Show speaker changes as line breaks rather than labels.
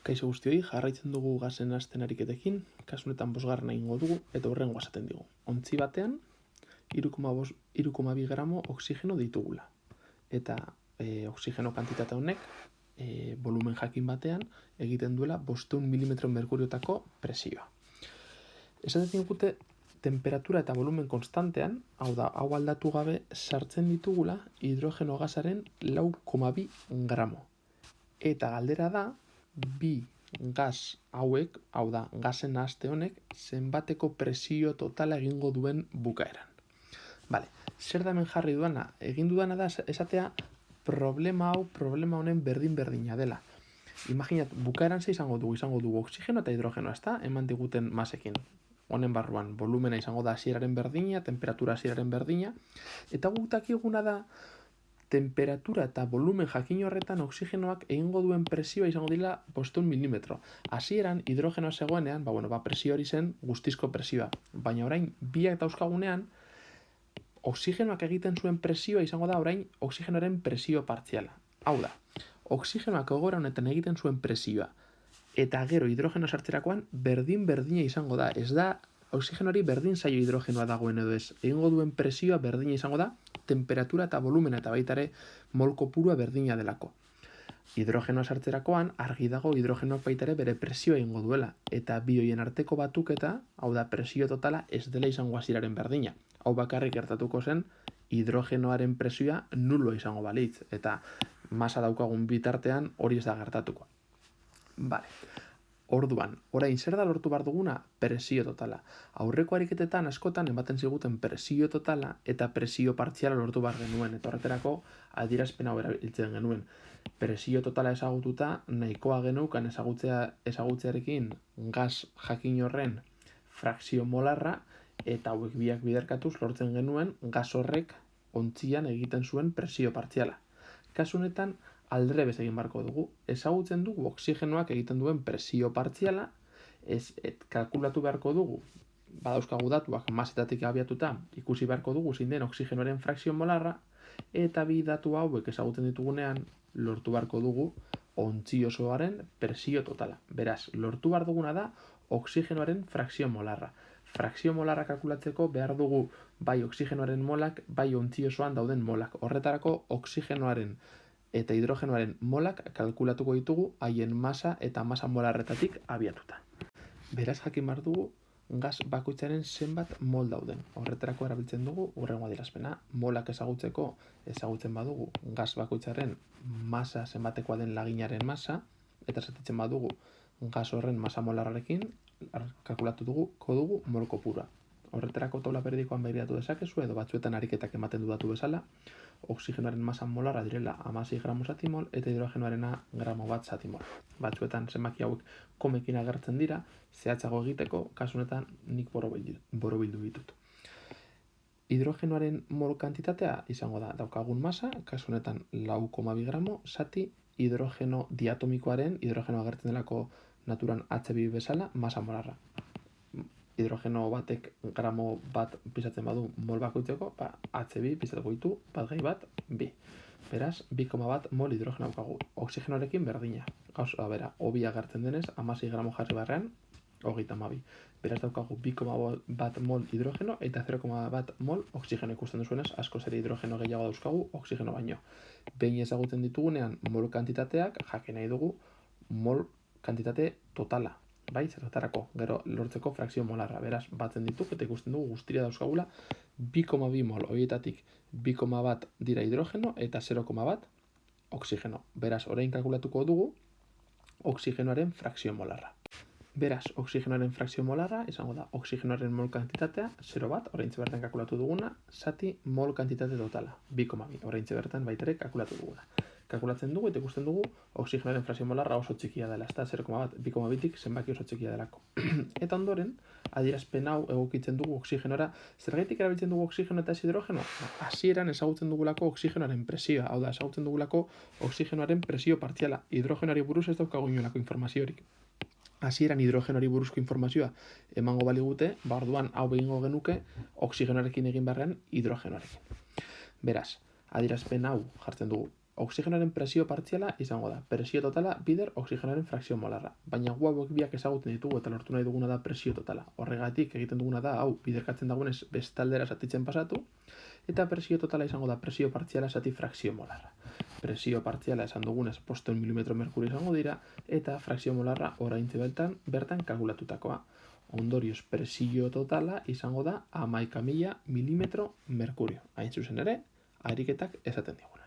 Kaixo guztioi, jarraitzen dugu gasen hasten ariketekin, kasu honetan 5. egingo dugu, eta hurrengo esaten digu. Ontzi batean, 3,2 gramo oxigeno ditugula. Eta oxigeno kantitate honek, volumen jakin batean, egiten duela 500 mm merkuriotako presioa. Esaten digute, temperatura eta volumen konstantean, hau da, hau aldatu gabe, sartzen ditugula hidrogeno gasaren 4,2 gramo. Eta galdera da, bi gas hauek, hau da, gasen nahaste honek, zenbateko presio totala egingo duen bukaeran. Bale, zer da hemen jarri duana? Egin dudana da esatea problema honen berdin-berdina dela. Imaginat, bukaeran ze izango dugu oxigeno eta hidrogeno, ezta? Eman diguten masekin. Honen barruan, volumena izango da hasieraren berdina, temperatura hasieraren berdina, eta guk dakiguna da temperatura eta volumen jakin horretan oxigenoak egingo duen presioa izango dira 500 mm. Hasieran hidrogenoa zegoenean, presio hori zen guztizko presioa. Baina orain biak dauzkagunean, oxigenoak egiten zuen presioa izango da orain oxigenoaren presio partziala. Hau da, oxigenoak egoera honetan egiten zuen presioa eta gero hidrogeno sartzerakoan berdin-berdina izango da. Ez da oxigenoari berdin zaio hidrogenoa dagoen edo ez. Egingo duen presioa berdina izango da, temperatura eta volumena eta baitare mol kopurua berdina delako. Hidrogenoa sartzerakoan argi dago hidrogenoak baitare bere presioa egingo duela, eta bi horien arteko batuketa, hau da presio totala, ez dela izango hasieraren berdina. Hau bakarrik gertatuko zen hidrogenoaren presioa nulo izango balitz, eta masa daukagun bitartean hori ez da gertatuko. Bale. Orduan, orain zer da lortu behar duguna? Presio totala. Aurreko ariketetan askotan ematen ziguten presio totala eta presio partziala lortu behar genuen, eta horretarako adierazpen hau erabiltzen genuen. Presio totala ezagututa nahikoa geneukan ezagutzearekin gas jakin horren frakzio molarra, eta hauek biak biderkatuz lortzen genuen gas horrek ontzian egiten zuen presio partziala. Kasu honetan, aldrebez egin barko dugu. Ezagutzen dugu oxigenoak egiten duen presio partziala, kalkulatu beharko dugu, badauzkagu datuak masetatik abiatuta, ikusi beharko dugu zein den oxigenoaren frakzio molarra, eta bi datu hauek ezagutzen ditugunean, lortu beharko dugu ontzi osoaren presio totala. Beraz, lortu behar duguna da oxigenoaren frakzio molarra. Frakzio molarra kalkulatzeko behar dugu bai oxigenoaren molak, bai ontzi osoan dauden molak. Horretarako oxigenoaren eta hidrogenoaren molak kalkulatuko ditugu haien masa eta masa molarretatik abiatuta. Beraz jakin behar dugu gas bakoitzaren zenbat mol dauden. Horretarako erabiltzen dugu hurrengo adierazpena. Molak ezagutzen badugu gas bakoitzaren masa zenbatekoa den laginaren masa, eta zatitzen badugu gas horren masa molarrarekin kalkulatu dugu mol kopurua. Horretarako taula periodikoan begiratu dezakezu edo batzuetan ariketak ematen dudatu bezala, oxigenoaren masa molarra direla 16 gramo zatimol eta hidrogenoarena gramo bat zatimol. Batzuetan zenbaki hauek komekin agertzen dira, zehatzago egiteko, kasu honetan nik borobildu ditut. Hidrogenoaren mol kantitatea izango da daukagun masa, kasu honetan 4,2 gramo zati hidrogeno diatomikoaren, hidrogeno agertzen delako naturan H2 bezala, masa molarra. Hidrogeno batek gramo bat pisatzen badu mol bakoitzeko, H2 pisatuko ditu, bat gehi bat, bi. Beraz, 2,1 mol hidrogeno daukagu. Oxigenoarekin berdina. Gauza bera, hobi agertzen denez, 16 gramo jarri barrean, 32. Beraz daukagu 2,1 mol hidrogeno eta 0,1 mol oxigeno ikusten duzuenez, asko zer hidrogeno gehiago dauzkagu oxigeno baino. Behin ezagutzen ditugunean mol kantitateak, jakin nahi dugu mol kantitate totala. Bai, zertarako, gero lortzeko frakzio molarra. Beraz, batzen dituk eta ikusten dugu guztira dauzkagula 2,2 mol horietatik 2,1 dira hidrogeno eta 0,1 oxigeno. Beraz, orain kalkulatuko dugu oxigenoaren frakzio molarra. Beraz, oxigenoaren frakzio molarra izango da oxigenoaren mol kantitatea 0,1, oraintxe bertan kalkulatu duguna, zati mol kantitate totala, 2,2, oraintxe bertan baitere kalkulatu duguna. Kalkulatzen dugu eta ikusten dugu oxigenoaren frakzio molarra oso txikia dela, ez da 0,1, 2,2tik zenbaki oso txikia delako. Eta ondoren, adierazpen hau egokitzen dugu oxigenora. Zergaitik erabiltzen dugu oxigeno eta ez hidrogeno? Hasieran ezagutzen dugulako oxigenoaren presioa, hau da, ezagutzen dugulako oxigenoaren presio partziala. Hidrogenoari buruz ez daukagu inolako informaziorik. Hasieran hidrogenoari buruzko informazioa emango baligute, orduan hau behingo genuke oxigenoarekin egin beharrean hidrogenoarekin. Beraz, adierazpen hau jartzen dugu Oxigenoaren presio partziala izango da. Presio totala bider oxigenoaren frakzio molarra. Baina gu hauek biak ezaguten ditugu eta lortu nahi duguna da presio totala. Horregatik egiten duguna da, hau, biderkatzen dagoenez bestaldera zatitzen pasatu, eta presio totala izango da presio partziala zati frakzio molarra. Presio partziala esan dugunez 500 mm merkurio izango dira, eta frakzio molarra oraintxe bertan kalkulatutakoa. Ondorioz, presio totala izango da 11.000 mm merkurio. Hain zuzen ere, ariketak esaten digu.